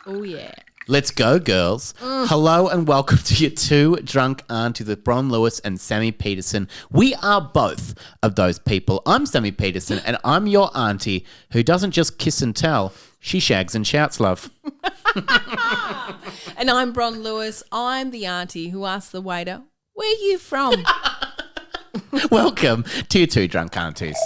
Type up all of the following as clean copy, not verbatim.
Oh, yeah. Let's go, girls. Hello and welcome to your two drunk aunties with Bron Lewis and Sammy Peterson. We are both of those people. I'm Sammy Peterson and I'm your auntie who doesn't just kiss and tell, she shags and shouts, love. And I'm Bron Lewis. I'm the auntie who asks the waiter, where are you from? Welcome to your two drunk aunties.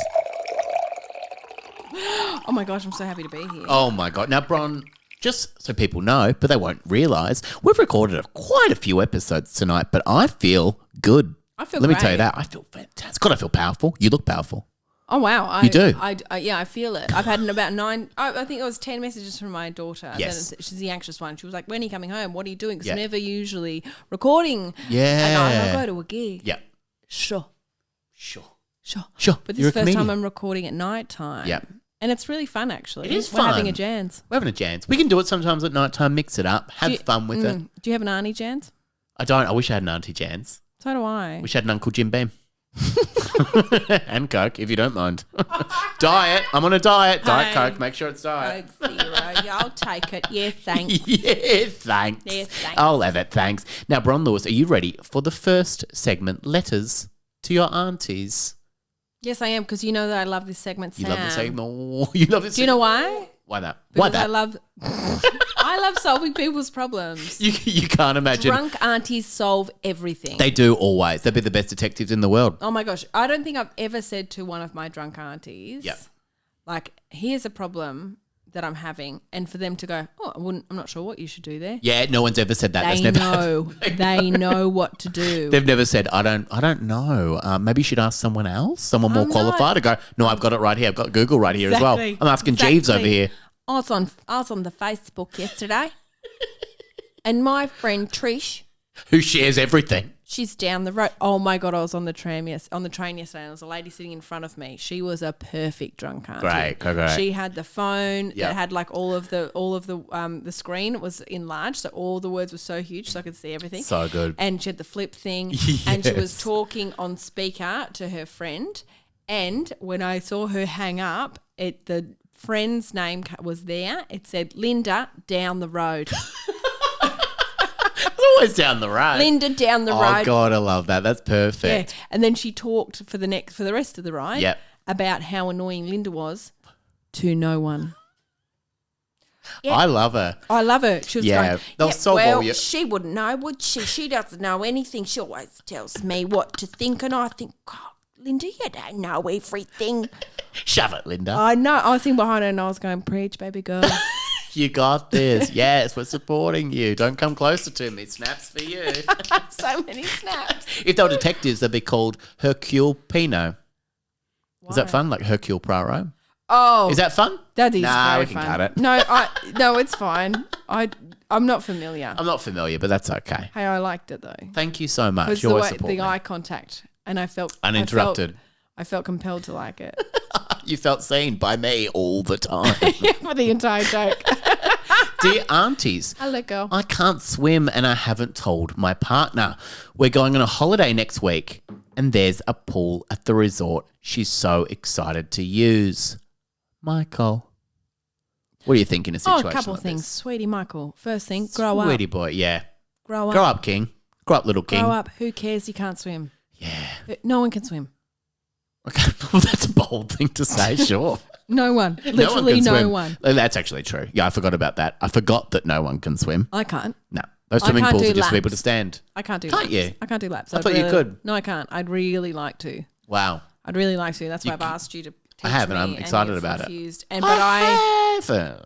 Oh, my gosh, I'm so happy to be here. Oh, my God. Now, Bron, just so people know, but they won't realise, we've recorded quite a few episodes tonight, but I feel good. I feel Let me great. tell you that. I feel fantastic. God, I feel powerful. You look powerful. Oh, wow. You do? Yeah, I feel it. I've had about 9, I think it was 10 messages from my daughter. Yes. Then she's the anxious one. She was like, when are you coming home? What are you doing? Because Yeah. I'm never usually recording. Yeah. And I go to a gig. Yeah. Sure. Sure. But this You're is the a first time comedian. I'm recording at night time. Yeah. And it's really fun, actually. It is We're having fun. a Jans. We're having a Jans. We can do it sometimes at night time, mix it up, have fun with it. Do you have an auntie Jans? I don't. I wish I had an Auntie Jans. So do I. Wish I had an Uncle Jim Beam. And Coke, if you don't mind. Diet. I'm on a diet. Diet Hey. Coke. Make sure it's diet. Coke Zero. Yeah, I'll take it. Yeah, thanks. Yeah, thanks. Yeah, thanks. I'll have it, thanks. Now, Bron Lewis, are you ready for the first segment, Letters to Your Aunties? Yes, I am, because you know that I love this segment, You Sam. love this segment? Oh, you love this Do you know why? Why that? Because Why that? I love solving people's problems. You can't imagine. Drunk aunties solve everything. They do always. They'd be the best detectives in the world. Oh my gosh, I don't think I've ever said to one of my drunk aunties, Yep. like, here's a problem that I'm having, and for them to go, oh, I'm not sure what you should do there. Yeah, no one's ever said that. They That's never know. They know what to do. They've never said, I don't know. Maybe you should ask someone else, someone more qualified to go, no, I've got it right here. I've got Google right here as well. Exactly. I'm asking Jeeves over Exactly. here. I was on the Facebook yesterday, and my friend Trish, Who shares everything. she's down the road. Oh my god, I was on the train yesterday, and there was a lady sitting in front of me. She was a perfect drunk auntie. Great. She had the phone Yep. that had like all of the screen was enlarged, so all the words were so huge, so I could see everything. So good. And she had the flip thing, and she was Yes. talking on speaker to her friend. And when I saw her hang up, the friend's name was there. It said Linda down the road. It's always down the road. Linda down the Oh, road. God, I love that. That's Yeah. perfect. And then she talked for the rest of the ride Yep. about how annoying Linda was to no one. Yeah. I love her. I love her. She was Yeah, going, they'll solve well, all your- she wouldn't know, would she? She doesn't know anything. She always tells me what to think, and I think, God, Linda, you don't know everything. Shove it, Linda. I know. I was sitting behind her and I was going, preach, baby girl. You got this. Yes, we're supporting you. Don't come closer to me. Snaps for you. So many snaps. If they were detectives, they'd be called Hercule Pinot. Is that Why? fun? Like Hercule Poirot? Oh, Is that fun? that is Nah, very we can fun. cut it. No, it's fine. I'm not familiar. I'm not familiar, but that's okay. Hey, I liked it though. Thank you so much. It was You always support the me. eye contact, and I felt Uninterrupted. I felt compelled to like it You felt seen by me all the time. for the entire joke. Dear aunties, I let go. I can't swim and I haven't told my partner. We're going on a holiday next week and there's a pool at the resort she's so excited to use. Michael, what do you think in a situation A couple like of things, this? sweetie Michael. First thing, grow Sweetie up. boy, yeah. Grow up. Grow up, King. Grow up, little King. Grow up. Who cares? You can't swim. Yeah. No one can swim. Okay. Well, that's a bold thing to say, sure. No one. Literally can no swim. one. That's actually true. Yeah, I forgot about that. I forgot that no one can swim. I can't. No. Those I swimming can't pools do are just for people to laps. stand. I can't do Can't laps. you? I can't do laps. I thought you could. No, I can't. I'd really like to. Wow. I'd really like to. That's why You I've asked you to teach I have, and me, I'm excited you've about it. refused. But I haven't.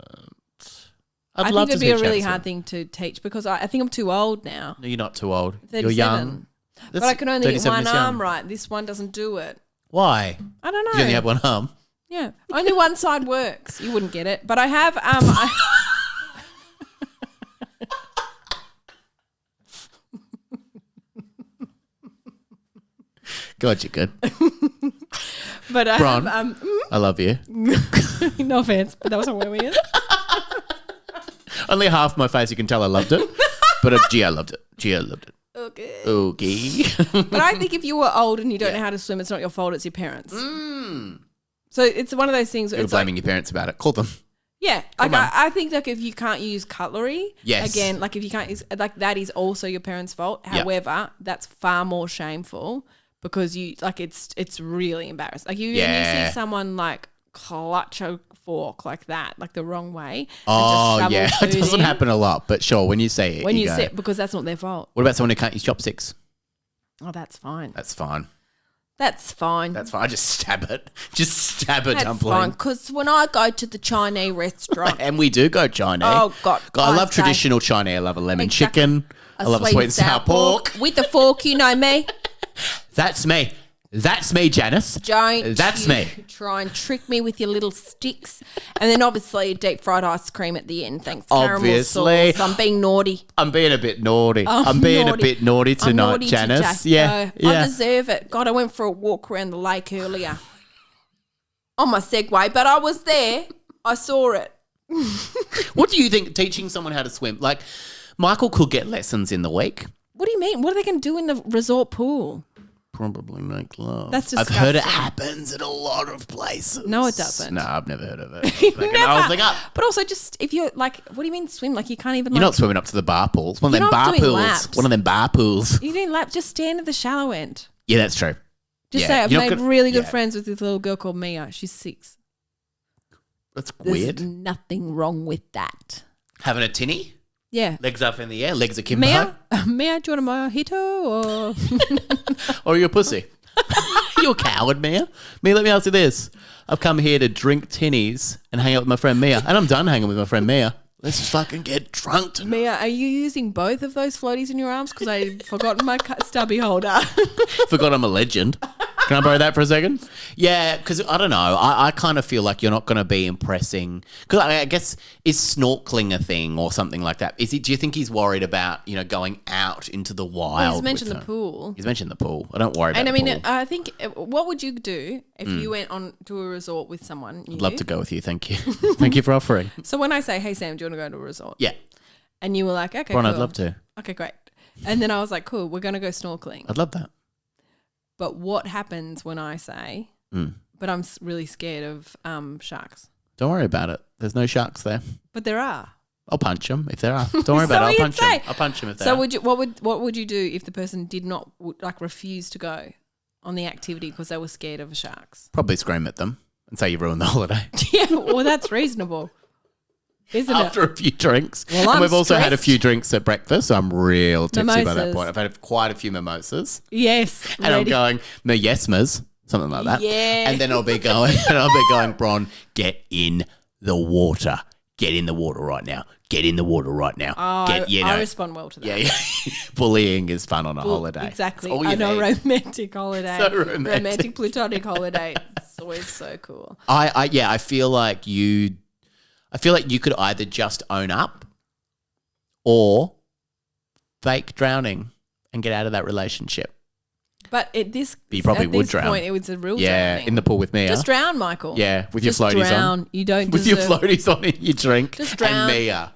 think love to it'd be a teach really how to hard swim. thing to teach because I think I'm too old now. No, you're not too old. 37. You're young. But I can only get 37 one is young. arm right. This one doesn't do it. Why? I don't know. You only have one arm. Yeah, only one side works. You wouldn't get it, but I have. God, you're good. But I Bron. have. I love you. No offense, but that was hilarious. Only half my face you can tell I loved it. But gee, I loved it. Gee, I loved it. Okay. Okay. But I think if you were old and you don't know how to swim, it's not your fault. It's your parents. So it's one of those things. You're It's blaming your parents about it. Call them. Yeah, Come like on. I think like if you can't use cutlery, Yes. again, like if you can't use like that is also your parents' fault. Yeah. However, that's far more shameful because you like it's really embarrassing. Like you Yeah. see someone like clutch a fork like that, like the wrong way. Oh, and just yeah. shovel It food doesn't in. happen a lot, but sure, when you say it, When you go. say because that's not their fault. What about someone who can't use chopsticks? Oh, that's fine. That's fine. That's fine. That's fine. I just stab it. Just stab a That's dumpling. fine. Because when I go to the Chinese restaurant, And we do go Chinese. oh God, I love say traditional Chinese. I love a lemon Exactly. chicken. I love a sweet and sour pork. with the fork. You know me. That's me. That's me, Janice. Don't That's you me. try and trick me with your little sticks. And then obviously deep fried ice cream at the end. Thanks, Obviously. caramel sauce. I'm being naughty. I'm being a bit naughty. I'm being a bit naughty I'm tonight, naughty Janice. today. Yeah. So I Yeah. deserve it. God, I went for a walk around the lake earlier on my Segway, but I was there. I saw it. What do you think teaching someone how to swim? Like, Michael could get lessons in the week. What do you mean? What are they going to do in the resort pool? Probably make love. That's I've heard it disgusting. happens in a lot of places. No, it doesn't. No, I've never heard of it. Making the whole thing up. But also, just if you're like, what do you mean swim? Like you can't even. You're like, not swimming up to the bar pools. One of You're them not bar doing pools. laps. One of them bar pools. You didn't lap. Just stand at the shallow end. Yeah, that's true. Just Yeah, say I've you're not made gonna- really good yeah. friends with this little girl called Mia. She's 6. That's There's weird. nothing wrong with that. Having a tinny, Yeah. legs up in the air, legs akimbo, Mia, Mia, do you want a mojito or? or you're a pussy. You're a coward, Mia. Mia, let me ask you this. I've come here to drink tinnies and hang out with my friend Mia, and I'm done hanging with my friend Mia. Let's just fucking get drunk tonight. Mia, are you using both of those floaties in your arms? Because I've forgotten my stubby holder. Forgot I'm a legend. Can I borrow that for a second? Yeah, because I don't know. I kind of feel like you're not going to be impressing. Because I guess, is snorkeling a thing or something like that? Do you think he's worried about, going out into the wild? He's mentioned with the her? pool. He's mentioned the pool. I don't worry about And I the mean, pool. I think, what would you do if you went on to a resort with someone? I'd love to go with you. Thank you. Thank you for offering. So when I say, hey, Sam, do you want to go to a resort? Yeah. And you were like, okay, Bron, cool. I'd love to. Okay, great. And then I was like, cool, we're going to go snorkeling. I'd love that. But what happens when I say, but I'm really scared of sharks? Don't worry about it. There's no sharks there. But there are. I'll punch them if there are. Don't worry So about it. I'll you'd punch them. say. I'll punch them if there So are. what would you do if the person did not refuse to go on the activity because they were scared of sharks? Probably scream at them and say you ruined the holiday. Yeah, well, that's reasonable, isn't After it? a few drinks. Well, and I'm we've also had a stressed. few drinks at breakfast, so I'm real tipsy by that Mimosas. point. I've had quite a few mimosas. Yes. And I'm ready. going, miyesmas, something like that. Yeah. And then I'll be going, Bron, get in the water. Get in the water right now. Get in the water right now. Oh, I respond well to that. Yeah. Bullying is fun on a holiday. Exactly. That's all you On a need. romantic holiday. So romantic. Romantic platonic holiday. It's always so cool. I feel like you could either just own up or fake drowning and get out of that relationship. But at this, You probably at would this drown. point, it was a real Yeah, drowning. in the pool with Mia. Just drown, Michael. Yeah, with Just your floaties drown. on. You don't With your deserve floaties on in your drink. Just drown. And Mia.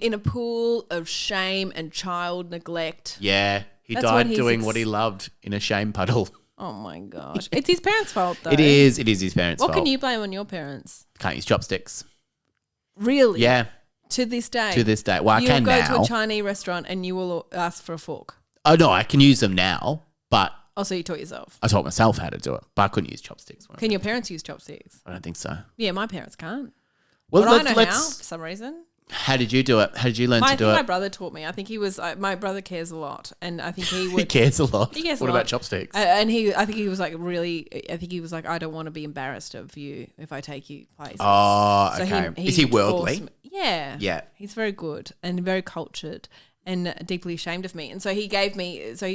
in a pool of shame and child neglect. Yeah, he That's died what he's doing what he loved in a shame puddle. Oh my gosh. It's his parents' fault though. It is his parents' What fault. can you blame on your parents? Can't use chopsticks. Really? Yeah, To this day? to this day. Well, I You'll can go now. to a Chinese restaurant and you will ask for a fork. Oh, no, I can use them now, but Also, you taught yourself. I taught myself how to do it, but I couldn't use chopsticks. Can your parents use chopsticks? I don't think so. Yeah, my parents can't. Well, But I know how, for some reason. How did you do it? How did you learn I to think do my it? brother taught me. I think he was. My brother cares a lot, and I think he He would. cares a lot. He cares a What lot. about chopsticks? And I think he was like really. I think he was like, I don't want to be embarrassed of you if I take you places. Oh, So okay. Is he worldly? forced me- Yeah. Yeah. He's very good and very cultured and deeply ashamed of me. And so he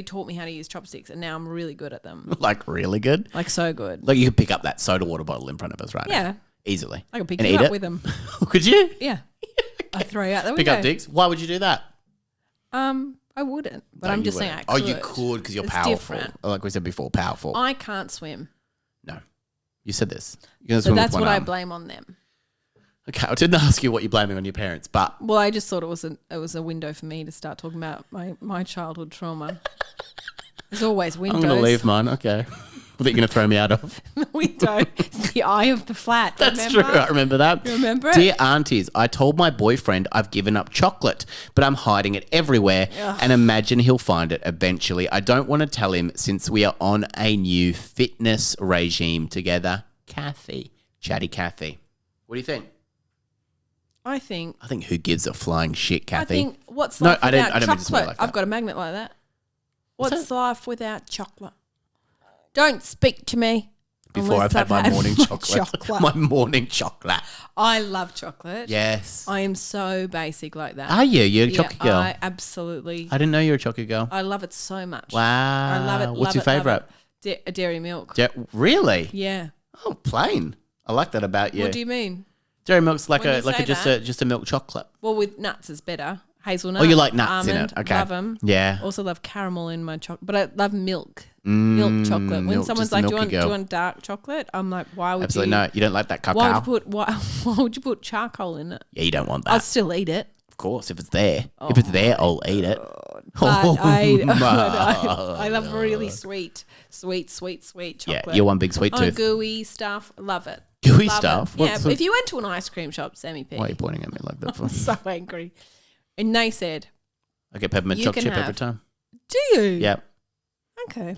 taught me how to use chopsticks, and now I'm really good at them. Like really good? Like so good. Like you could pick up that soda water bottle in front of us right now. Yeah. Easily. I could pick and you eat up it. with them. Could you? Yeah. I throw you out the Pick window. up dicks? Why would you do that? I wouldn't, but No, I'm you just saying I wouldn't. could. Oh, you could because you're It's powerful. different. Like we said before, powerful. I can't swim. No. You said this. You're gonna So swim with that's one what I arm. blame on them. Okay, I didn't ask you what you're blaming on your parents, but Well, I just thought it was a window for me to start talking about my childhood trauma. There's always I'm windows. going to leave mine. Okay. that you're going to throw me out of. The window. It's the eye of the flat. That's remember? true. I remember that. You remember it? Dear Aunties, I told my boyfriend I've given up chocolate, but I'm hiding it everywhere and imagine he'll find it eventually. I don't want to tell him since we are on a new fitness regime together. Kathy. Chatty Kathy. What do you think? I think who gives a flying shit, Kathy? I think what's life I without don't mean to swear chocolate? like that. I've got a magnet like that. What's that? life without chocolate? Don't speak to me. Before I've had my morning chocolate. My morning chocolate. I love chocolate. Yes. I am so basic like that. Are you? You're a chocolate girl. I absolutely. I didn't know you were a chocolate girl. I love it so much. Wow. I love it. What's your favourite? Dairy milk. Really? Yeah. Oh, plain. I like that about you. What do you mean? Dairy milk's like When you say just a milk chocolate. Well, with nuts is better. Hazelnut. Oh, you like nuts in almond, it? Okay. Love them. Yeah. Also love caramel in my chocolate, but I love milk. Milk chocolate. When milk, someone's just a like, milky do you girl. want dark chocolate? I'm like, why would Absolutely you? no. You don't like that cacao. Why would you put charcoal in it? Yeah, you don't want that. I'll still eat it. Of course, if it's there. If it's there, I'll eat it. But I my love really sweet chocolate. Yeah, you're one big sweet tooth. Gooey stuff. Love it. Gooey Love stuff? It. Yeah, What's the- if you went to an ice cream shop, Sammy P. Why are you pointing at me like that for? I'm so angry. And they said, I get peppermint You chocolate can chip every have- time. do you? Yeah. Okay.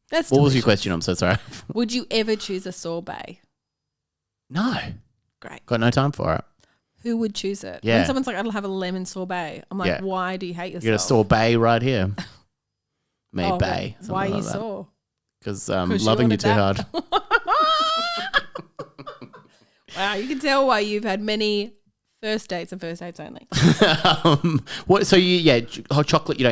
That's What was your delicious. question? I'm so sorry. Would you ever choose a sorbet? No. Great. Got no time for it. Who would choose it? Yeah. When someone's like, I'll have a lemon sorbet. I'm like, Yeah. why do you hate yourself? You got a sorbet right here. Me, Oh, bay. why are you sore? Because 'Cause you loving you wanted too that. hard. Wow, you can tell why you've had many first dates and first dates only. What? So hot chocolate. You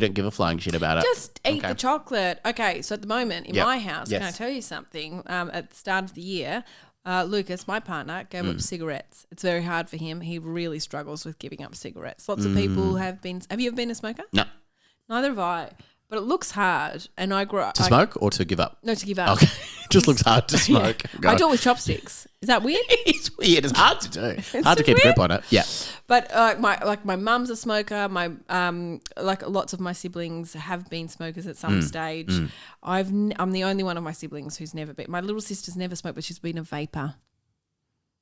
don't give a flying shit about it. Just eat Okay. the chocolate. Okay, so at the moment in Yep. my house, can I Yes. tell you something? At the start of the year, Lucas, my partner, gave up cigarettes. It's very hard for him. He really struggles with giving up cigarettes. Lots of people have been. Have you ever been a smoker? No. Neither have I. But it looks hard, and I grew up To smoke or to give up? No, to give up. Okay. Just looks hard to Yeah. smoke. I do it with chopsticks. Is that weird? It's weird. It's hard to do. Hard to so keep a grip weird. on it. Yeah. But my mum's a smoker. My lots of my siblings have been smokers at some stage. I'm the only one of my siblings who's never been. My little sister's never smoked, but she's been a vapor.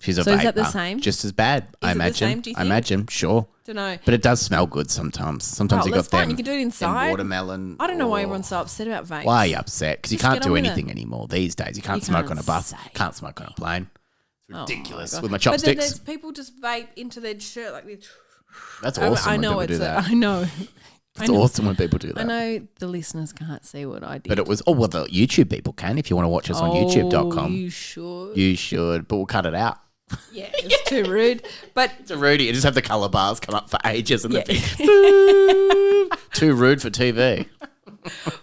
She's a So vapor. is that the same? Just as bad, I it the imagine. same, do you I think? imagine, sure. Don't know. But it does smell good sometimes. Sometimes Oh, you that's got them. fine. You can do it them inside. watermelon. I don't know why or- everyone's so upset about vapes. Why are you upset? Because you Just can't get do on with anything anymore these days. You can't You smoke can't on a bus. say. Can't smoke on a plane. It's Oh ridiculous my God. with my But then chopsticks. there's people just vape into their shirt like this. That's awesome I when know people it's. do that. I know. It's awesome when people do that. I know the listeners can't see what I did. But it was, the YouTube people can if you want to watch us on youtube.com. You should. You should, but we'll cut it out. Yeah, it's too rude. But It's a Rudy. You just have the colour bars come up for ages and yeah. then too rude for TV.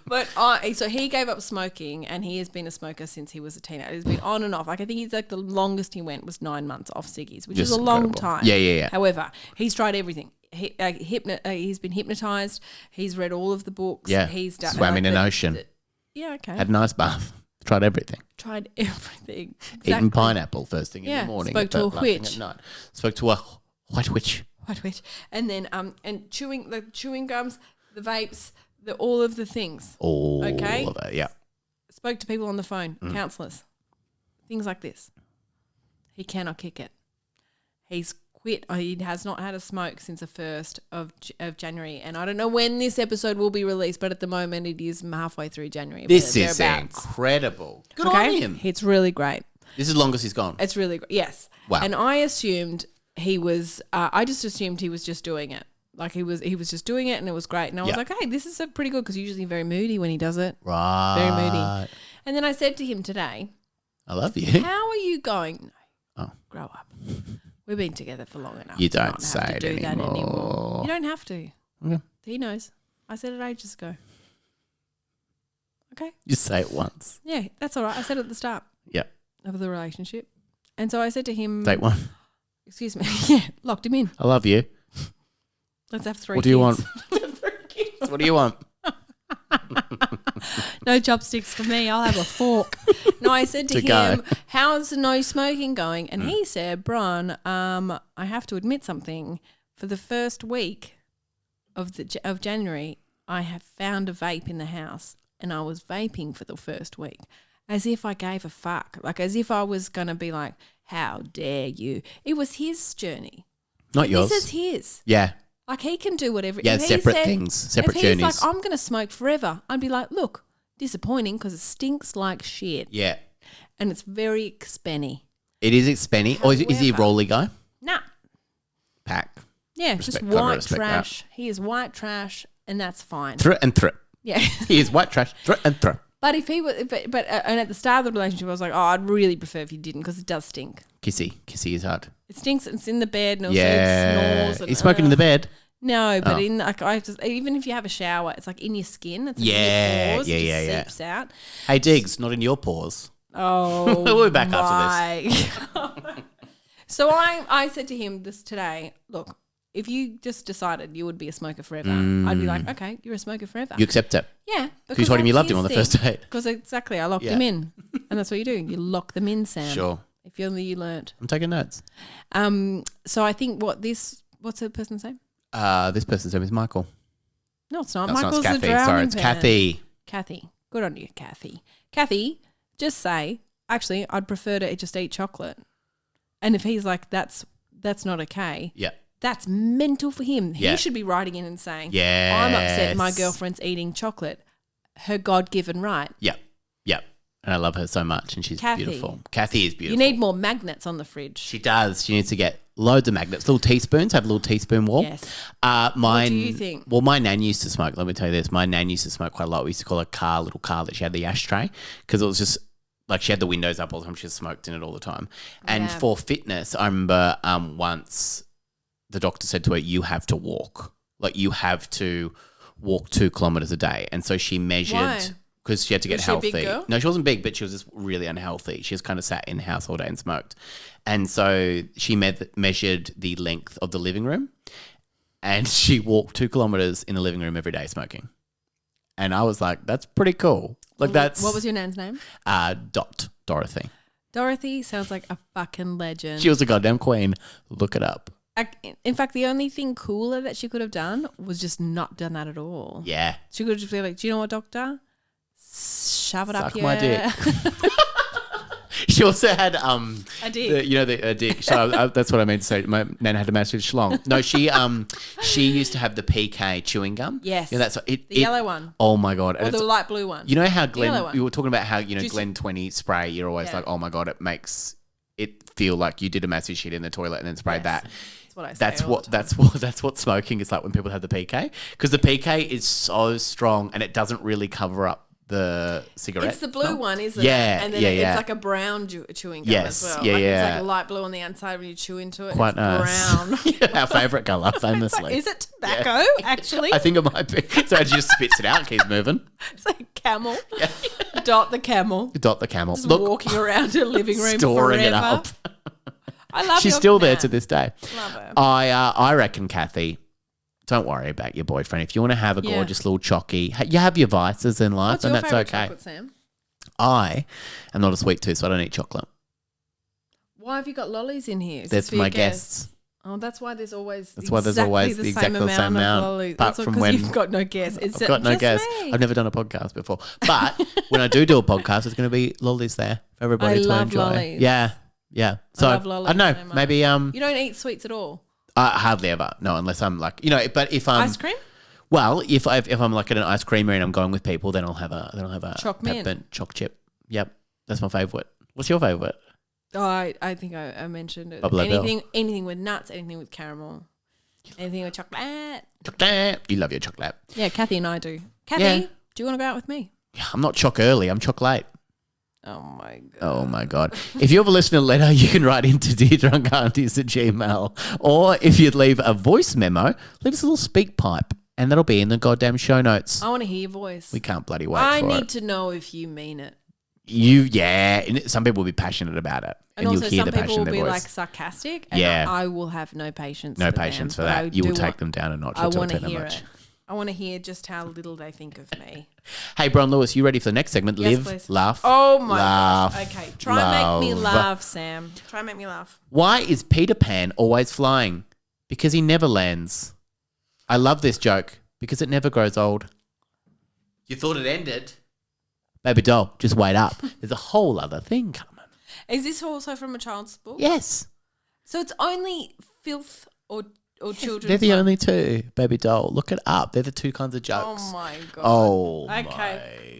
But so he gave up smoking, and he has been a smoker since he was a teenager. He's been on and off. Like I think he's like the longest he went was 9 months off ciggies, which is Just a long incredible. time. Yeah. However, he's tried everything. He's been hypnotized. He's read all of the books. Yeah. He's done Swam in an the- ocean. Yeah, okay. Had a nice bath. Tried everything. Tried everything. Eaten pineapple first thing in Yeah, the morning. spoke to a last thing witch. at night. Spoke to a white witch. White witch. And then and chewing gums, the vapes, all of the things. All Okay. of it, yeah. Spoke to people on the phone, counsellors, things like this. He cannot kick it. He's quit. He has not had a smoke since the 1st of January. And I don't know when this episode will be released, but at the moment it is halfway through January. This is thereabouts. incredible. Good Okay? on him. It's really great. This is the longest he's gone. It's really great. Yes. Wow. And I assumed he was, I just assumed he was just doing it. Like he was just doing it and it was great. And I was Yeah. like, hey, this is pretty good because he's usually very moody when he does it. Right. Very moody. And then I said to him today, I love you. how are you going? No, Oh. grow up. We've been together for long enough. You to don't not say have to it do that anymore. anymore. You don't have to. Okay. He knows. I said it ages ago. Okay. You say it once. Yeah, that's all right. I said it at the start Yeah. of the relationship. And so I said to him, Date one. excuse me. Yeah, locked him in. I love you. Let's have 3 What do you kids. want? What do you want? No chopsticks for me. I'll have a fork. No, I said to To go. him, how's the no smoking going? And he said, Bron, I have to admit something. For the first week of January, I have found a vape in the house and I was vaping for the first week. As if I gave a fuck. Like, as if I was going to be like, how dare you? It was his journey. Not yours. This is his. Yeah. Like, he can do whatever. Yeah, If he separate said- things, separate if he's journeys. like, I'm going to smoke forever, I'd be like, look, disappointing because it stinks like shit. Yeah. And it's very expenny. It is expensive. Or is he a However- rolly guy? Nah. Pack. Yeah, Respect- just gotta white respect that. trash. He is white trash and that's fine. Throw and throw. Yeah. He is white trash. Throw and throw. But if he was, and at the start of the relationship, I was like, oh, I'd really prefer if you didn't because it does stink. Kissy. Kissy is hard. It stinks. It's in the bed and also Yeah. it snores. And, He's smoking in the bed. No, but Oh. in like I just even if you have a shower, it's like in your skin. It's like Yeah, in your pores. yeah, it yeah, just yeah. seeps out. Hey, Diggs, not in your paws. Oh, We'll be back after this. So I said to him this today. Look, if you just decided you would be a smoker forever, I'd be like, okay, you're a smoker forever. You accept it. Yeah. You told him you loved him on the first date. Because exactly, I locked Yeah. them in, and that's what you do. You lock them in, Sam. Sure. If only you learnt. I'm taking notes. So I think what's the person's name? This person's name is Michael. No, it's not. No, it's not. Michael's It's Kathy. the drowning Sorry, it's pen. Kathy. Kathy. Good on you, Kathy. Kathy, just say, actually, I'd prefer to just eat chocolate. And if he's like, that's not okay, Yeah. that's mental for him. Yeah. He should be writing in and saying, Yes. I'm upset my girlfriend's eating chocolate. Her God-given right. Yep. Yep. And I love her so much, and she's Kathy. beautiful. Kathy is You beautiful. need more magnets on the fridge. She does. She needs to get loads of magnets. Little teaspoons. Have a little teaspoon wall. Yes. Mine, What do you think? Well, my nan used to smoke. Let me tell you this. My nan used to smoke quite a lot. We used to call her a little car that she had the ashtray because it was just like she had the windows up all the time. She just smoked in it all the time. And Yeah. for fitness, I remember once the doctor said to her, you have to walk. Like you have to walk 2 kilometers a day. And so she measured. Why? Because she had to get Was she a healthy. big girl? No, she wasn't big, but she was just really unhealthy. She just kind of sat in the house all day and smoked. And so she measured the length of the living room and she walked 2 kilometers in the living room every day smoking. And I was like, that's pretty cool. Like that's... What was your nan's name? Dorothy. Dorothy sounds like a fucking legend. She was a goddamn queen. Look it up. In fact, the only thing cooler that she could have done was just not done that at all. Yeah. She could have just been like, do you know what, doctor? Shove it up Suck your... my dick. She also had A dick. a dick. So that's what I meant to say. My nan had a massive schlong. No, she used to have the PK chewing gum. Yes. Yeah, that's The yellow one. Oh my god! Or And the it's- light blue one. you know how yellow Glen? one. You were talking about how Juicy. Glen 20 spray. You're always Yeah. like, oh my god, it makes it feel like you did a massive shit in the toilet and then sprayed Yes. that. That's what I say. That's all what the time. that's what smoking is like when people have the PK, because the PK is so strong and it doesn't really cover up the cigarette. It's the blue smell. one, isn't Yeah, it? And then yeah, it's yeah. like a brown chewing gum Yes, as well. yeah, like yeah. It's like light blue on the outside when you chew into it. Quite it's nice. brown. Our favourite colour, It's famously. like, is it tobacco, actually? I think it might be. So it just spits it out and keeps moving. It's like camel. Dot the camel. Dot the camel. Just Look, walking around her living room storing forever. it up. I love She's your still there nan. to this day. Love her. I reckon, Kathy, don't worry about your boyfriend. If you want to have a Yeah. gorgeous little chocky, you have your vices in life, What's and your that's favourite okay. chocolate, Sam? I am not a sweet tooth, so I don't eat chocolate. Why have you got lollies in here? Is That's this for my your guests. Oh, that's why there's always That's why there's always the the same exactly the same amount, of lollies. apart That's from because when- you've got no guests. It's I've got no just guess. me. I've never done a podcast before. But when I do a podcast, there's going to be lollies there for everybody I to love enjoy. lollies. Yeah. Yeah. So love lollies I don't know. so much. Maybe You don't eat sweets at all. hardly ever. No, unless I'm like, but if I'm Ice cream? well, if I'm like at an ice creamery and I'm going with people, then I'll have a Choc mint. peppermint choc chip. Yep. That's my favorite. What's your favorite? Oh, I think I mentioned it. Bubble Bell. Anything with nuts, anything with caramel, anything with chocolate. Chocolate. You love your chocolate. Yeah, Kathy and I do. Kathy, Yeah. do you want to go out with me? Yeah, I'm not choc early. I'm choc late. Oh my god. Oh my God. If you have a listener letter, you can write into deardrunkaunties@gmail. Or if you'd leave a voice memo, leave us a little speak pipe and that'll be in the goddamn show notes. I want to hear your voice. We can't bloody wait I for need it. to know if you mean it. And some people will be passionate about it. And you'll also hear some the passion people in will their be voice. like sarcastic and Yeah. I will have no patience No for patience them, for but I that. You will do take want- them down a notch. I You'll want to take them hear much. it. I want to hear just how little they think of me. Hey, Bron Lewis, you ready for the next segment? Yes, Live, please. laugh, Oh my laugh, gosh. Okay. Try and make me love. laugh, Sam. Try and make me laugh. Why is Peter Pan always flying? Because he never lands. I love this joke because it never grows old. You thought it ended, Baby doll, just wait up. There's a whole other thing coming. Is this also from a child's book? Yes. So it's only filth or children's. They're the only two. Baby doll, look it up. They're the two kinds of jokes. Oh my god. Oh Okay.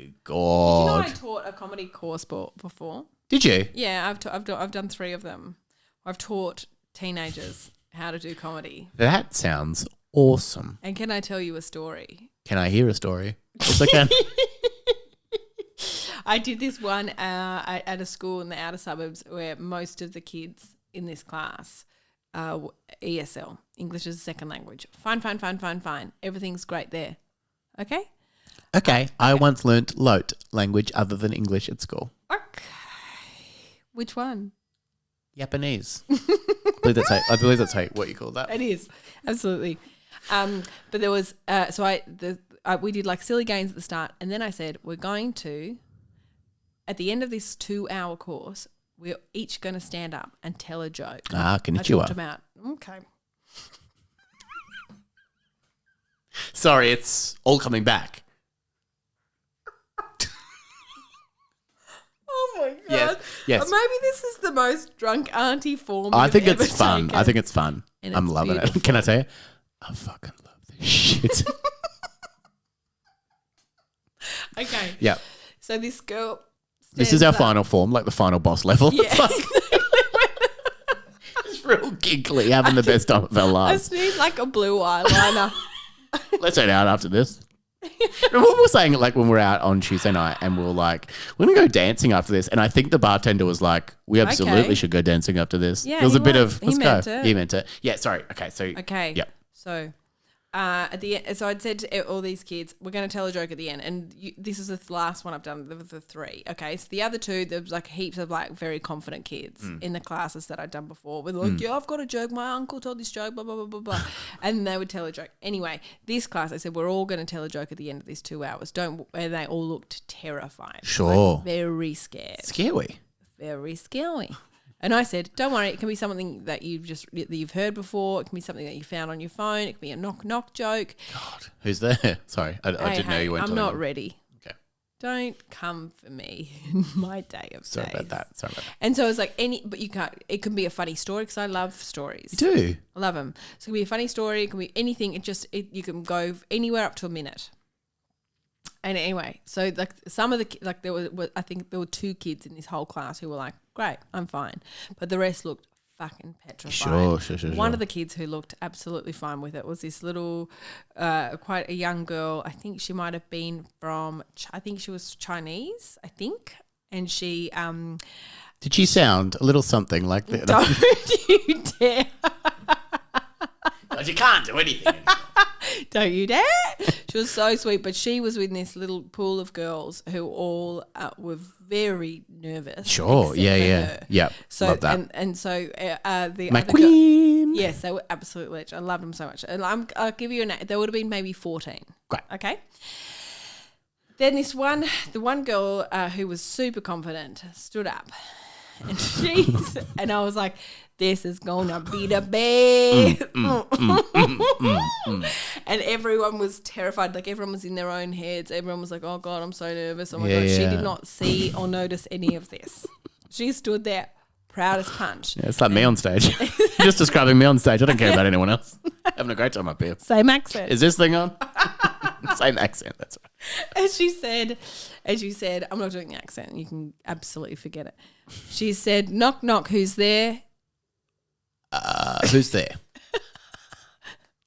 my god. Did you know I taught a comedy course before? Did you? Yeah, I've done 3 of them. I've taught teenagers how to do comedy. That sounds awesome. And can I tell you a story? Can I hear a story? Yes, I can. I did this one at a school in the outer suburbs where most of the kids in this class ESL, English as a second language. Fine. Everything's great there. Okay? Okay. I once learnt Lot language other than English at school. Okay. Which one? Japanese. I believe that's what you call that. It is. Absolutely. But there was we did like silly games at the start, and then I said we're going to, at the end of this 2-hour course, we're each going to stand up and tell a joke. Konnichiwa. I talked them out. Okay. Sorry, it's all coming back. Oh my god! Yes. Maybe this is the most drunk auntie form. I think you've it's ever fun. taken. I think it's fun. And I'm it's loving beautiful. it. Can I tell you? I fucking love this shit. Okay. Yeah. So this girl. This is our stands up. final form, like the final boss level. Yeah. It's like, it's real giggly, having the best time of our I lives. just need like a blue eyeliner. Let's head out after this. Remember what we were saying, like when we're out on Tuesday night and we were like, we're going to go dancing after this. And I think the bartender was like, we absolutely Okay. should go dancing after this. Yeah, There was he a bit was. of, He let's meant go. it. He meant it. Yeah, sorry. Okay, so. Okay. Yep. So, at the end, so I'd said to all these kids, we're going to tell a joke at the end, and this is the last one I've done. The 3. Okay, so the other 2, there was like heaps of like very confident kids in the classes that I'd done before. With like, yeah, I've got a joke. My uncle told this joke. Blah blah blah blah blah, and they would tell a joke. Anyway, this class, I said we're all going to tell a joke at the end of these 2 hours. And they all looked terrified. Sure. Like, very scared. Scary. Very scary. And I said, don't worry, it can be something that you've heard before. It can be something that you found on your phone. It can be a knock god. God, who's there? Sorry, I didn't know you weren't I'm telling not me. ready. Okay. Don't come for me in my day of Sorry days. about that. And so it was like but you can't, it can be a funny story because I love stories. You do? I love them. So it can be a funny story. It can be anything. You can go anywhere up to a minute. And anyway, so like some of the, like I think there were 2 kids in this whole class who were like, great, I'm fine. But the rest looked fucking petrified. Sure. One of the kids who looked absolutely fine with it was this little, quite a young girl. I think she might have been from, I think she was Chinese, I think. And she, Did she sound a little something like that? don't you dare. But you can't do anything. Don't you dare. She was so sweet, but she was with this little pool of girls who all were very nervous. Sure, except yeah. for her. Yeah, So love that. and so the My other queen. yes, they were absolute legends. I loved them so much. And I'll give you there would have been maybe 14. Great. Okay. Then the one girl who was super confident stood up, and and I was like, this is gonna be the best. And everyone was terrified. Like everyone was in their own heads. Everyone was like, oh God, I'm so nervous. Oh my God. She did not see or notice any of this. She stood there proud as punch. Yeah, it's like me on stage. You're just describing me on stage. I don't care about anyone else. Having a great time up here. Same accent. Is this thing on? Same accent. That's right. As she said, I'm not doing the accent. You can absolutely forget it. She said, knock, knock, who's there? Who's there?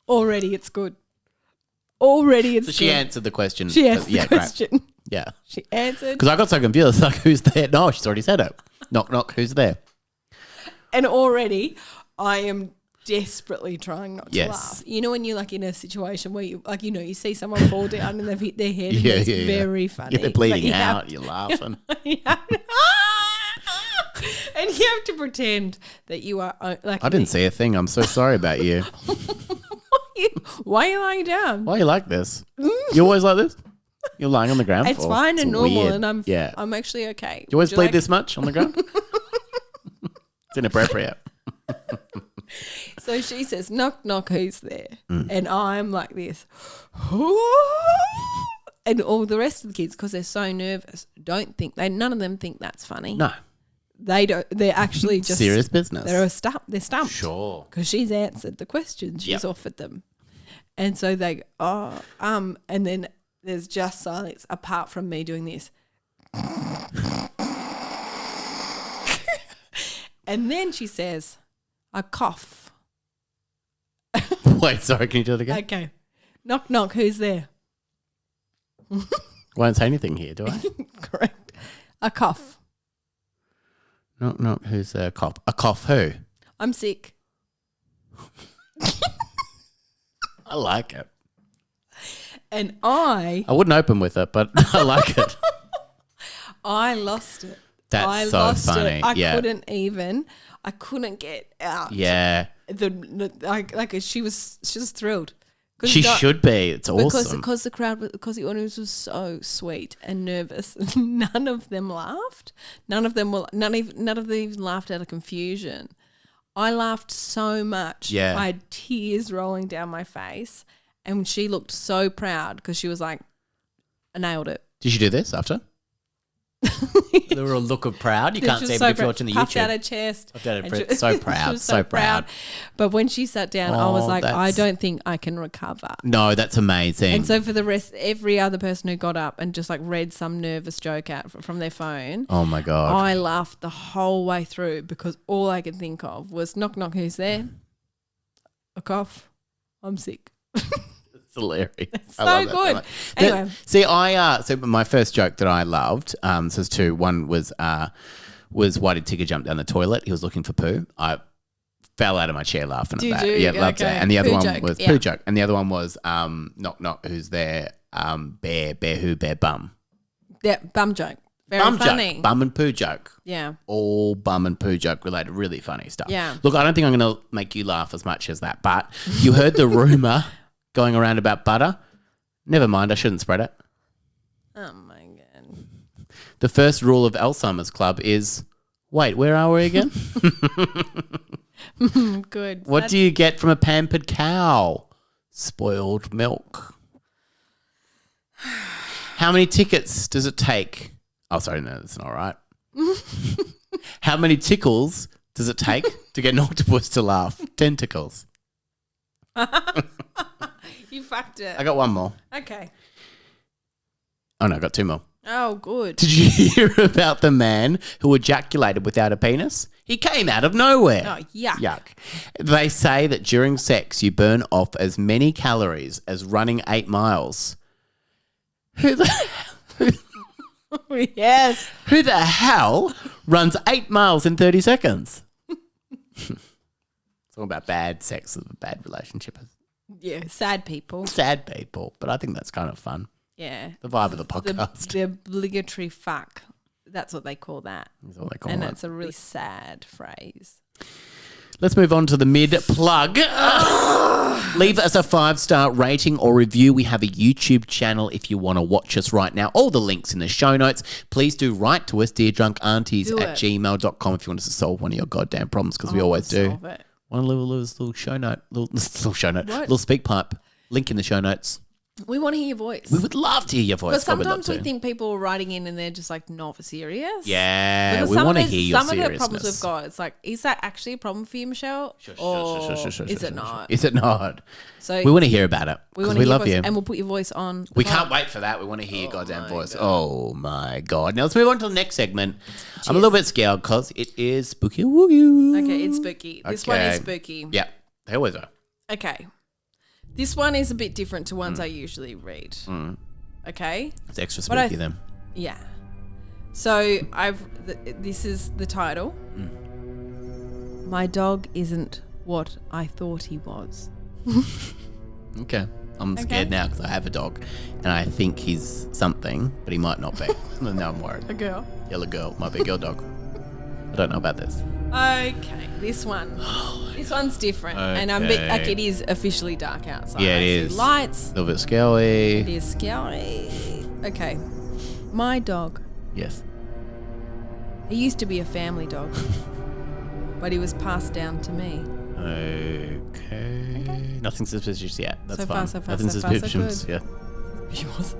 Already it's good. Already it's So good. she answered the question. She answered the question. Great. Yeah. She answered. Because I got so confused. Like, who's there? No, she's already said it. Knock, knock, who's there? And already I am desperately trying not to Yes. laugh. You know when you're like in a situation where you like, you see someone fall down and they've hit their head and it's very funny. Yeah, they're bleeding But out. You're laughing. And you have to pretend that you are like. I didn't see a thing. I'm so sorry about you. Why are you lying down? Why are you like this? You always like this? You're lying on the ground? It's fine and normal, weird. and I'm Yeah. I'm actually okay. You always Would bleed like- this much on the ground? It's inappropriate. So she says, knock, knock, who's there? And I'm like this. And all the rest of the kids, because they're so nervous, none of them think that's funny. No. They don't. They're actually just serious business. They're stumped. Sure. Because she's answered the questions she's offered them, and so they and then there's just silence apart from me doing this, and then she says, "I cough." Wait, sorry. Can you do it again? Okay, knock knock. Who's there? Won't say anything here, do I? Correct. A cough. Knock, knock. Who's there? A cough. A cough who? I'm sick. I like it. And I wouldn't open with it, but I like it. I lost it. That's so funny. I couldn't get out. Yeah. She was thrilled. She should be. It's awesome. Because the audience was so sweet and nervous. None of them laughed. None of them even laughed out of confusion. I laughed so much. Yeah. I had tears rolling down my face, and she looked so proud because she was like, "I nailed it." Did you do this after? There were a look of proud. You can't see it if you're watching the puffed YouTube. Out her chest. So proud. She was so proud. But when she sat down, I was like, I that's- don't think I can recover. No, that's amazing. And so for the rest, every other person who got up and just like read some nervous joke out from their phone, oh my God. I laughed the whole way through because all I could think of was knock knock, who's there? A cough. I'm sick. It's hilarious. It's so good. Anyway. So my first joke that I loved, so there's two. One was why did Tigger jump down the toilet? He was looking for poo. I fell out of my chair laughing at that. Yeah, loved it. And the other one was poo joke. And the other one was knock knock, who's there? Bear who, bear bum. Yeah, bum joke. Very bum funny. Joke. Bum and poo joke. Yeah. All bum and poo joke related. Really funny stuff. Yeah. Look, I don't think I'm going to make you laugh as much as that, but you heard the rumor going around about butter. Never mind, I shouldn't spread it. Oh my God. The first rule of Alzheimer's Club is, wait, where are we again? Good. What do you get from a pampered cow? Spoiled milk. How many tickets does it take? Oh, sorry, no, that's not right. How many tickles does it take to get an octopus to laugh? Tentacles. You fucked it. I got one more. Okay. Oh, no, I got two more. Oh, good. Did you hear about the man who ejaculated without a penis? He came out of nowhere. Oh, yuck. Yuck. They say that during sex, you burn off as many calories as running 8 miles. Yes. Who the hell runs 8 miles in 30 seconds? It's all about bad sex and bad relationship. Yeah, sad people. Sad people, but I think that's kind of fun. Yeah. The vibe of the podcast. The obligatory fuck. That's what they call that. That's what they call and it. that's a really sad phrase. Let's move on to the mid-plug. Leave us a 5-star rating or review. We have a YouTube channel if you want to watch us right now. All the links in the show notes. Please do write to us, deardrunkaunties@gmail.com if you want us to solve one of your goddamn problems, because we always do. Solve it. One little show note, little speak pipe. Link in the show notes. We want to hear your voice. We would love to hear your voice. But sometimes we think people are writing in and they're just like not serious. Yeah, Because we want to hear your some seriousness. of the problems we've got, it's like, is that actually a problem for you, Michelle? Sure, is it not? Is it not? So we want to hear about it we because want we to hear love voice, you. and we'll put your voice on. We can't wait for that. We want to hear your goddamn voice. God. Oh my God. Now let's move on to the next segment. Cheers. I'm a little bit scared because it is spooky woogie. Okay, it's spooky. This one is spooky. Yeah, they always are. Okay. This one is a bit different to ones I usually read. Okay? It's extra spooky then. Yeah. So this is the title. My dog isn't what I thought he was. Okay. I'm scared now because I have a dog and I think he's something, but he might not be. No, I'm worried. A girl. Yellow girl. Might be a girl dog. I don't know about this. Okay, this one. This one's different, and I'm a bit like it is officially dark outside. Yeah, it I is. see lights. A little bit scary. It is scary. Okay, my dog. Yes. He used to be a family dog, but he was passed down to me. Okay. Nothing suspicious yet. That's So fine. far, so far, Nothing so far, so suspicious. good. Yeah. She was.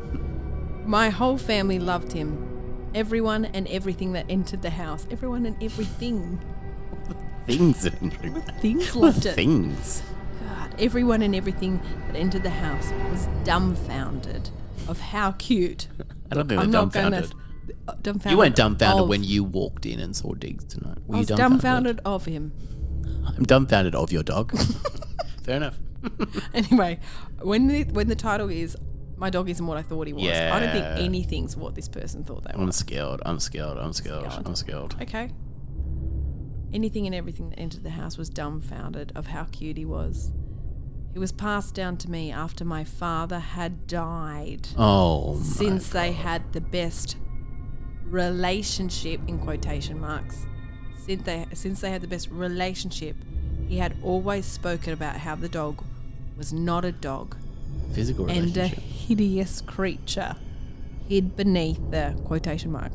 My whole family loved him. Everyone and everything that entered the house. Everyone and everything. Things. Things loved it. Things. God, everyone and everything that entered the house was dumbfounded of how cute. I don't think they're I'm not gonna dumbfounded. dumbfounded. You weren't dumbfounded of- when you walked in and saw Diggs tonight. Were I you was dumbfounded of him. I'm dumbfounded of your dog. Fair enough. Anyway, when the title is "My dog isn't what I thought he was," I don't think Yeah. anything's what this person thought they were. I'm scared. Okay. Anything and everything that entered the house was dumbfounded of how cute he was. He was passed down to me after my father had died. Oh, my Since they God. had the best relationship in quotation marks. Since they had the best relationship, he had always spoken about how the dog was not a dog Physical and a relationship. hideous creature hid beneath the quotation mark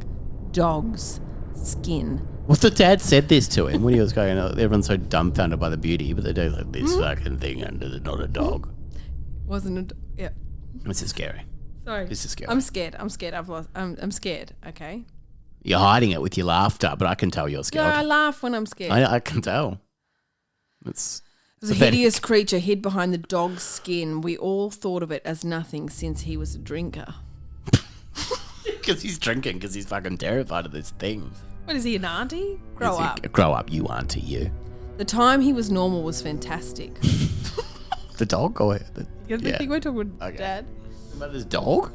dog's skin. What's the dad said this to him when he was going, oh, everyone's so dumbfounded by the beauty, but they do like this fucking thing under the not a dog. Wasn't it? Yeah. This is scary. Sorry. This is scary. I'm scared. I'm scared. Okay. You're hiding it with your laughter, but I can tell you're scared. Yeah, I laugh when I'm scared. I can tell. It's It was a hideous creature hid behind the dog's skin. We all thought of it as nothing since he was a drinker. because he's drinking, because he's fucking terrified of this thing. What is he, an auntie? Grow up. Grow up, you auntie, you. The time he was normal was fantastic. The dog? Or You think we're talking about Okay. Dad? About this dog?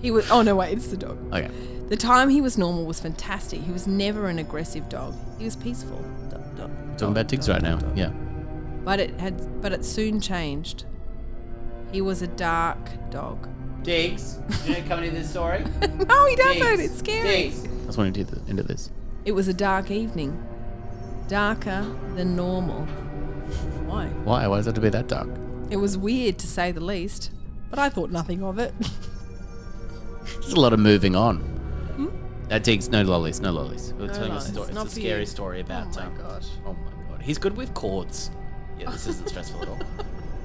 He was. Oh no, wait, it's the dog. Okay. The time he was normal was fantastic. He was never an aggressive dog. He was peaceful. Talking about Diggs right now. Yeah. But it soon changed. He was a dark dog. Diggs, you know coming into this story? No, he doesn't. It's scary. I just want to get into this. It was a dark evening. Darker than normal. Why? Why? Why does it have to be that dark? It was weird to say the least, but I thought nothing of it. There's a lot of moving on. Diggs, no lollies. We're telling lollies, a story. not It's a for scary you. story about. Oh my gosh. Oh my god. He's good with chords. Yeah, this isn't stressful at all.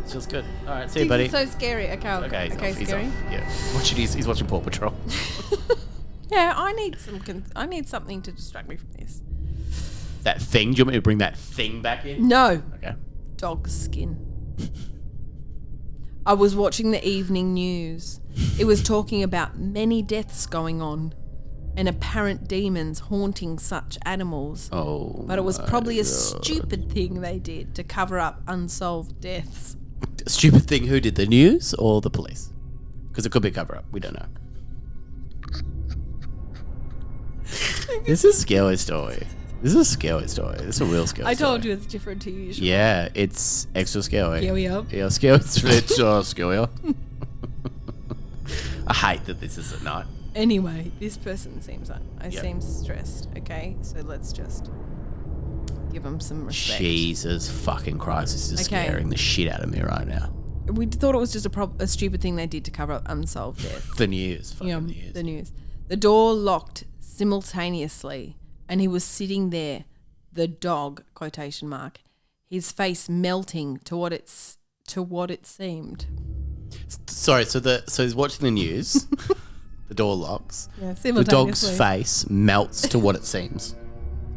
It feels good. All right, see you, buddy. It's so scary. Okay, he's scary. off. Yeah, he's watching Paw Patrol. Yeah, I need something to distract me from this. That thing. Do you want me to bring that thing back in? No, Okay. dog skin. I was watching the evening news. It was talking about many deaths going on and apparent demons haunting such animals. Oh. But it was probably a God. stupid thing they did to cover up unsolved deaths. Stupid thing. Who did, the news or the police? Because it could be a cover up. We don't know. This is a scary story. This is a real scary story. I told you it's different to usual. Yeah, it's extra scary. Scary up. Yeah, scary. It's scary. I hate that this is at night. Anyway, this person seems Yep. seems stressed. Okay, so let's just give them some respect. Jesus fucking Christ, this is Okay. scaring the shit out of me right now. We thought it was just a stupid thing they did to cover up unsolved deaths. The news. Fucking Yeah, news. the news. The door locked simultaneously, and he was sitting there, the dog quotation mark, his face melting to what it seemed. Sorry, so he's watching the news. The door locks. Yeah, The dog's simultaneously. face melts to what it seems.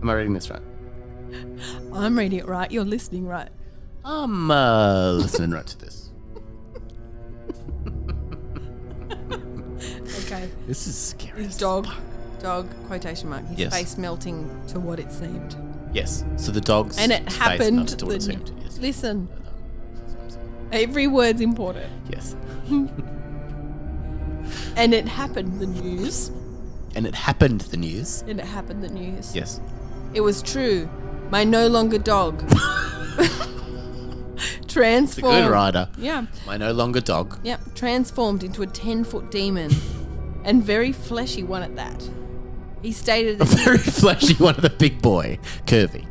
Am I reading this right? I'm reading it right. You're listening right. I'm listening right to this. Okay. This is scary. His dog quotation mark. His Yes. face melting to what it seemed. Yes. So the dog's And it face happened. melted to what it seemed. Yes. Listen, every word's important. Yes. And it happened. The news. And it happened, the news. And it happened. The news. Yes. It was true. My no longer dog. It's a Transformed. good rider. Yeah. My no longer dog. Yep. Transformed into a 10-foot demon. And very fleshy one at that. He stated A that very fleshy one of the big boy. Curvy.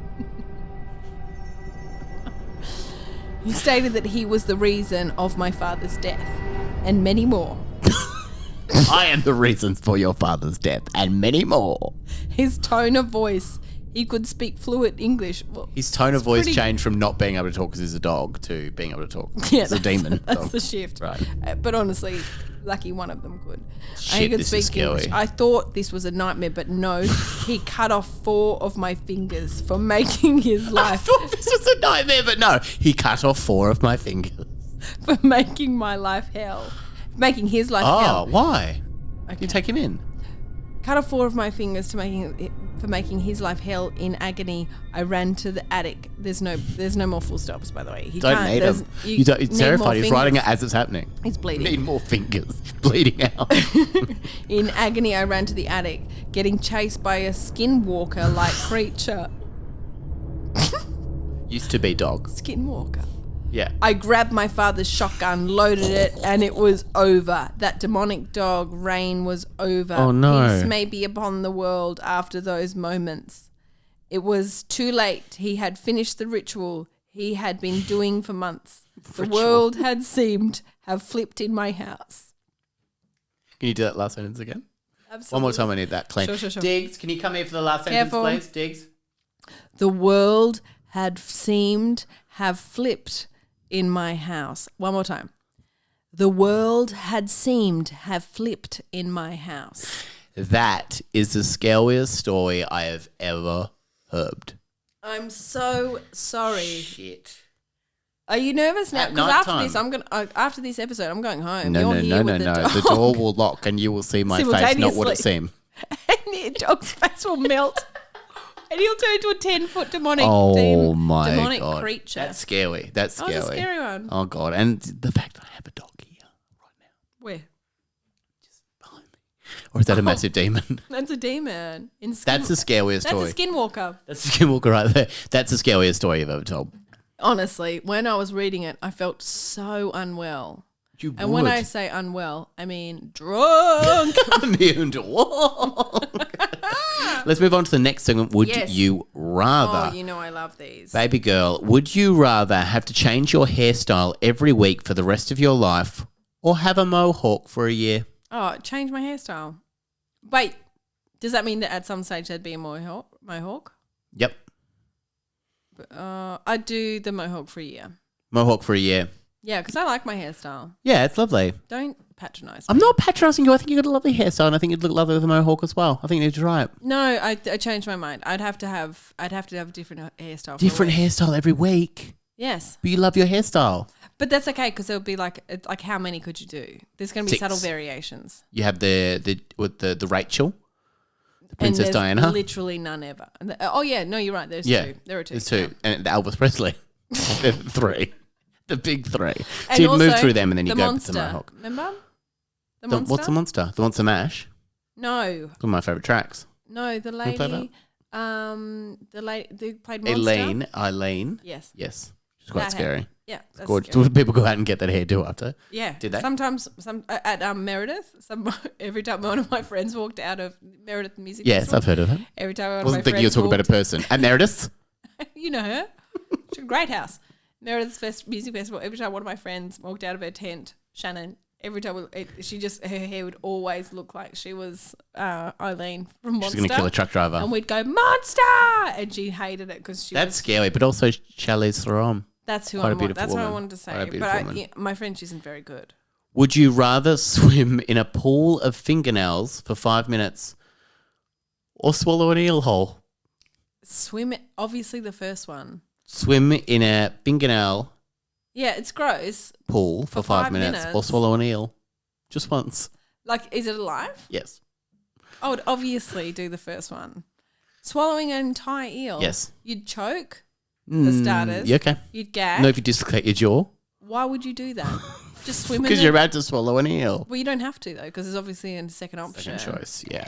he was the reason of my father's death. And many more. I am the reason for your father's death and many more. His tone of voice He could speak fluent English. Well, His tone of voice changed from not being able to talk because he's a dog to being able to talk. Yeah, He's a demon. That's dog. the shift. Right. But honestly, lucky one of them could. Shit, he could this is speak English. scary. I thought this was a nightmare, but no. He cut off 4 of my fingers for making his I life thought this was a nightmare, but no. He cut off 4 of my fingers. for making my life hell. Making his life Oh, hell. why? Okay. You take him in. Cut off 4 of my fingers for making his life hell. In agony, I ran to the attic. There's no more full stops, by the way. He Don't can't. need him. You He's need terrified. more He's writing it fingers. as it's happening. He's bleeding. Need more fingers. Bleeding out. In agony, I ran to the attic, getting chased by a skinwalker-like creature. Used to be dog. Skinwalker. Yeah. I grabbed my father's shotgun, loaded it, and it was over. That demonic dog, Rain, was over. Oh, no. Peace may be upon the world after those moments. It was too late. He had finished the ritual he had been doing for months. The world had seemed have flipped in my house. Can you do that last sentence again? Absolutely. One more time. I need that clean. Sure. Diggs, can you come here for the last Careful. sentence, please? Diggs. The world had seemed have flipped in my house. One more time. The world had seemed have flipped in my house. That is the scariest story I have ever heard. I'm so sorry. Shit. Are you nervous now? At Because nighttime. after this episode, I'm going home. No. You're here with the dog. The door will lock and you will see my face, not what it Simultaneously. seemed. And the dog's face will melt. And he'll turn into a 10-foot demonic God. creature. That's scary. That's Oh, scary. it's a scary one. Oh, God. And the fact that I have a dog here right now. Where? Behind me. Or is that a massive demon? That's a demon. That's the scariest That's story. a skinwalker. That's the skinwalker right there. That's the scariest story you've ever told. Honestly, when I was reading it, I felt so unwell. You And when I say unwell, I mean drunk. immune to walk. Let's move on to the next segment. Would Yes. you rather? Oh, you know I love these. Baby girl, would you rather have to change your hairstyle every week for the rest of your life or have a mohawk for a year? Oh, change my hairstyle. Wait, does that mean that at some stage there'd be a mohawk? Yep. I'd do the mohawk for a year. Mohawk for a year. Yeah, because I like my hairstyle. Yeah, it's lovely. Don't patronise me. I'm not patronising you. I think you've got a lovely hairstyle and I think you'd look lovely with a mohawk as well. I think you need to try it. No, I changed my mind. I'd have to have a different hairstyle. Different for a week. hairstyle every week. Yes, But you love your hairstyle. but that's okay because it'll be like how many could you do? There's going to be 6. subtle variations. You have the Rachel, the And Princess there's Diana. literally none ever. Oh yeah, no, you're right. There's Yeah, two. There are two. There's 2. Yeah. And Elvis Presley. There's 3. The big 3. So And you'd move also through them and then you the go monster. to the mohawk. Remember the monster? What's the monster? The Monster Mash. No, One of my favourite tracks. no, the you play lady. The lady who played monster. Eileen. Yes. Yes. She's quite That scary. Yeah, that's Gorgeous. scary. People go out and get that hairdo after. Yeah. Did they? Sometimes at Meredith, every time one of my friends walked out of Meredith Music Yes, Festival, I've heard of it. every time one of Wasn't my thinking you were friends talking talking about a person. And Meredith? you know her. She's a great house. Meredith's Music Festival. Every time one of my friends walked out of her tent, Shannon, every time her hair would always look like she was Eileen from Monster. She's going to kill a truck driver. And we'd go, Monster! And she hated it because she That's was... scary, but also Charlize Theron. That's who Quite a I want. beautiful That's what I woman. wanted to say. Quite a But beautiful woman. my French isn't very good. Would you rather swim in a pool of fingernails for 5 minutes or swallow an eel whole? Swim, obviously the first one. Swim in a fingernail Yeah, it's gross. pool for 5 minutes or swallow an eel just once. Like, is it alive? Yes. I would obviously do the first one. Swallowing an entire eel. Yes. You'd choke, for starters. Yeah, okay. You'd gag. No, if you dislocate your jaw. Why would you do that? Just swim in Because it? you're about to swallow an eel. Well, you don't have to, though, because there's obviously a second option. Second choice, yeah.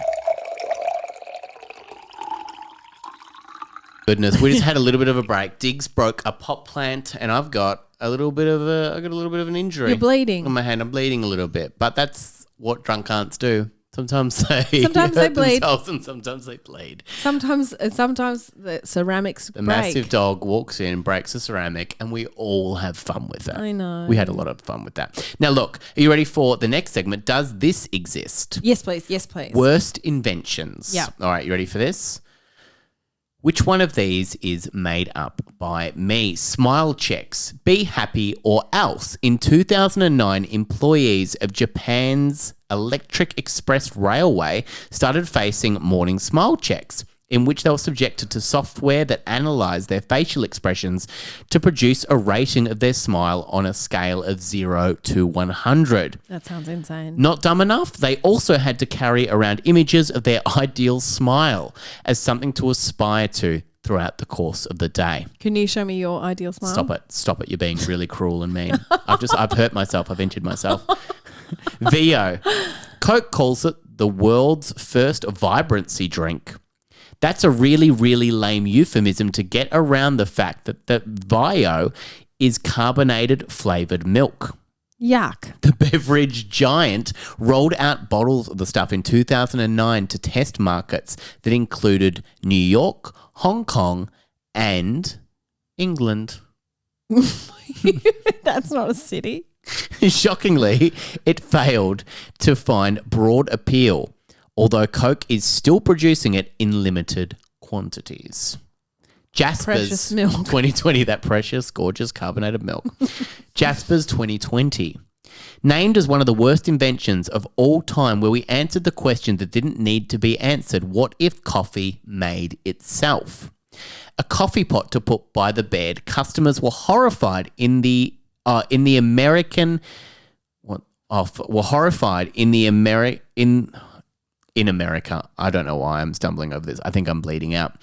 Goodness, we just had a little bit of a break. Diggs broke a pot plant, and I've got a little bit of an injury. You're bleeding. on my hand. I'm bleeding a little bit, but that's what drunk aunts do. Sometimes they hurt bleed. themselves and sometimes they bleed. Sometimes the ceramics The break. massive dog walks in, breaks the ceramic, and we all have fun with that. I know. We had a lot of fun with that. Now, look, are you ready for the next segment? Does this exist? Yes, please. Yes, please. Worst inventions. Yeah. All right, you ready for this? Which one of these is made up by me? Smile checks. Be happy or else. In 2009, employees of Japan's Electric Express Railway started facing morning smile checks, in which they were subjected to software that analysed their facial expressions to produce a rating of their smile on a scale of 0 to 100. That sounds insane. Not dumb enough, they also had to carry around images of their ideal smile as something to aspire to throughout the course of the day. Can you show me your ideal smile? Stop it. You're being really cruel and mean. I've hurt myself. I've injured myself. VO. Coke calls it the world's first vibrancy drink. That's a really, really lame euphemism to get around the fact that VIO is carbonated flavoured milk. Yuck. The beverage giant rolled out bottles of the stuff in 2009 to test markets that included New York, Hong Kong, and England. That's not a city. Shockingly, it failed to find broad appeal, although Coke is still producing it in limited quantities. Jasper's Precious milk. 2020, that precious, gorgeous carbonated milk. Jasper's 2020. Named as one of the worst inventions of all time, where we answered the question that didn't need to be answered. What if coffee made itself? A coffee pot to put by the bed. Customers were horrified in the American in America. I don't know why I'm stumbling over this. I think I'm bleeding out.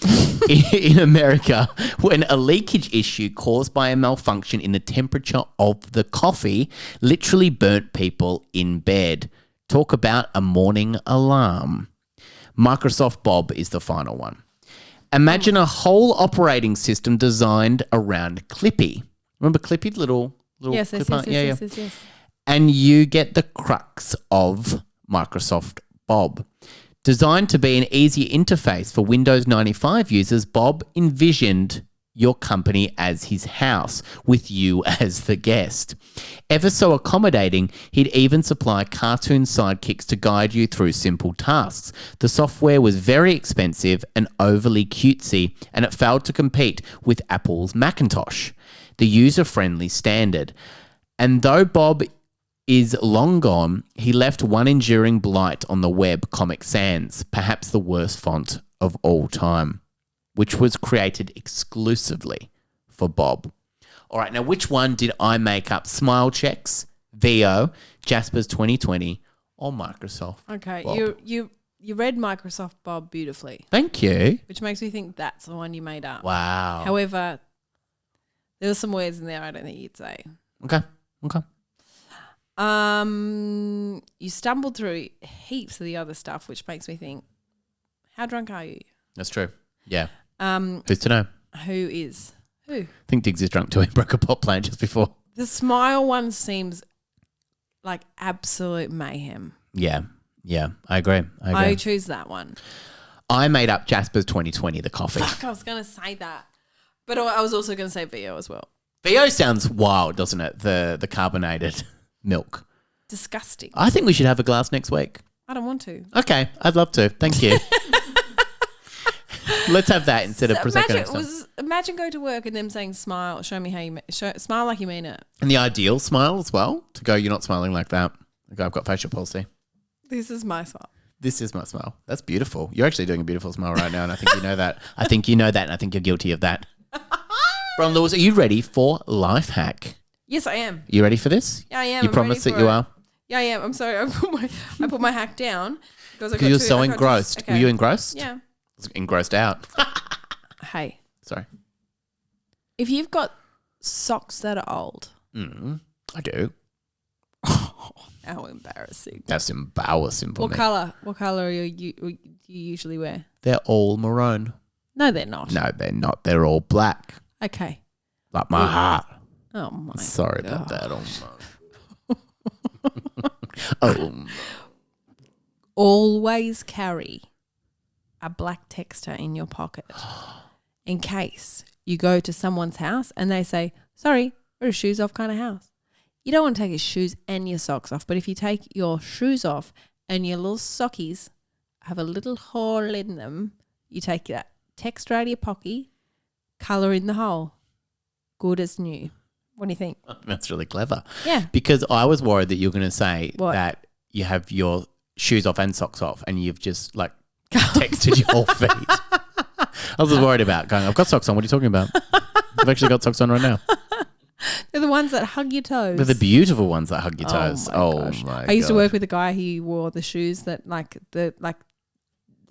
in America, when a leakage issue caused by a malfunction in the temperature of the coffee literally burnt people in bed. Talk about a morning alarm. Microsoft Bob is the final one. Imagine a whole operating system designed around Clippy. Remember Clippy, the little Yes. And you get the crux of Microsoft Bob. Designed to be an easy interface for Windows 95 users, Bob envisioned your company as his house, with you as the guest. Ever so accommodating, he'd even supply cartoon sidekicks to guide you through simple tasks. The software was very expensive and overly cutesy, and it failed to compete with Apple's Macintosh, the user-friendly standard. And though Bob is long gone, he left one enduring blight on the web, Comic Sans, perhaps the worst font of all time, which was created exclusively for Bob. All right, now which one did I make up? Smile checks, VO, Jasper's 2020, or Microsoft Okay, Bob? you read Microsoft Bob beautifully, Thank you. which makes me think that's the one you made up. Wow. However, there were some words in there I don't think you'd say. Okay. You stumbled through heaps of the other stuff, which makes me think, how drunk are you? That's true. Yeah. Who's to know? Who is? Who? I think Diggs is drunk too. He broke a pot plant just before. The smile one seems like absolute mayhem. Yeah. I agree. I choose that one. I made up Jasper's 2020, the coffee. Fuck, I was going to say that. But I was also going to say VO as well. VO sounds wild, doesn't it? The carbonated milk. Disgusting. I think we should have a glass next week. I don't want to. Okay, I'd love to. Thank you. Let's have that instead of Prosecco next time. Imagine going to work and them saying, smile, show me how you smile like you mean it. And the ideal smile as well, to go, you're not smiling like that. Okay, I've got facial palsy. This is my smile. This is my smile. That's beautiful. You're actually doing a beautiful smile right now, and I think you know that. I think you know that, and I think you're guilty of that. Bron Lewis, are you ready for Life Hack? Yes, I am. You ready for this? Yeah, I am. You I'm promise ready that for you it. are? Yeah, I am. I'm sorry. I put my hack down. Because You're so engrossed. Okay. Were you engrossed? Yeah. Engrossed out. Hey, Sorry. if you've got socks that are old, I do. how embarrassing. That's embarrassing for What me. colour? What colour do you usually wear? They're all maroon. No, they're not. No, they're not. They're all black. Okay. Like my heart. Oh my. Sorry God. about that. Oh, no. Always carry a black texter in your pocket in case you go to someone's house and they say, sorry, we're a shoes off kind of house. You don't want to take your shoes and your socks off, but if you take your shoes off and your little sockies have a little hole in them, you take that text radio pocky, colour in the hole. Good as new. What do you think? That's really clever. Yeah. Because I was worried that you were going to say What? that you have your shoes off and socks off and you've just like texted your feet. I was just worried about going, I've got socks on. What are you talking about? I've actually got socks on right now. They're the ones that hug your toes. They're the beautiful ones that hug your toes. Oh my gosh. My I used to God. work with a guy who wore the shoes that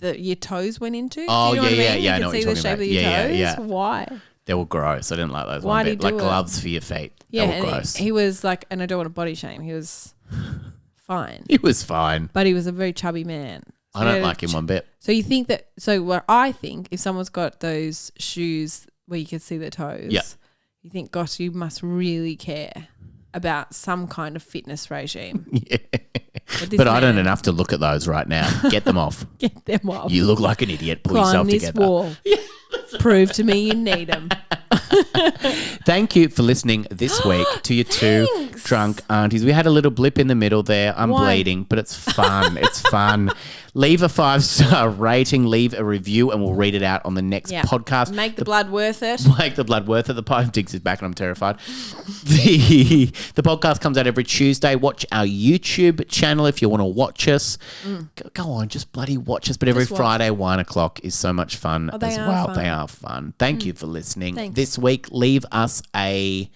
your toes went into. Oh, do you know what I yeah, mean? yeah, I You know could what see you're the talking shape about. of your Yeah, toes. yeah. Why? They were gross. I didn't like those Why one do bit. you Like do it? gloves for your feet. Yeah, They were and gross. he was like, and I don't want to body shame. He was fine, He was fine. but he was a very chubby man. So I don't like him one bit. So you think that? So what I think, if someone's got those shoes where you can see their toes, Yeah. you think, gosh, you must really care about some kind of fitness regime. Yeah. But, this But I don't man- enough to look at those right now. Get them off. Get them off. You look like an idiot. Pull Climb yourself this together. wall. Prove to me you need them. Thank you for listening this week to your two Thanks. drunk aunties. We had a little blip in the middle there. I'm Why? bleeding, but it's fun. It's fun. Leave a 5-star rating, leave a review, and we'll read it out on the next Yeah. podcast. Make the blood worth it. Make the blood worth it. The pipe digs is back and I'm terrified. The podcast comes out every Tuesday. Watch our YouTube channel if you want to watch us. Go on, just bloody watch us. But every Just watch. Friday, 1 o'clock is so much fun they as are well. fun. They are fun. Thank you for listening. Thanks. This week, leave us a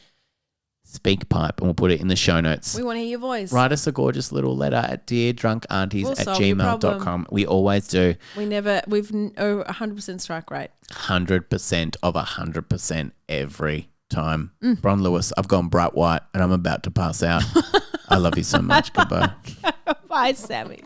speak pipe and we'll put it in the show notes. We want to hear your voice. Write us a gorgeous little letter at deardrunkaunties We'll at solve your gmail.com. We always do. We've 100% strike rate. 100% of 100% every time. Bron Lewis, I've gone bright white and I'm about to pass out. I love you so much. Goodbye. Bye, Sammy.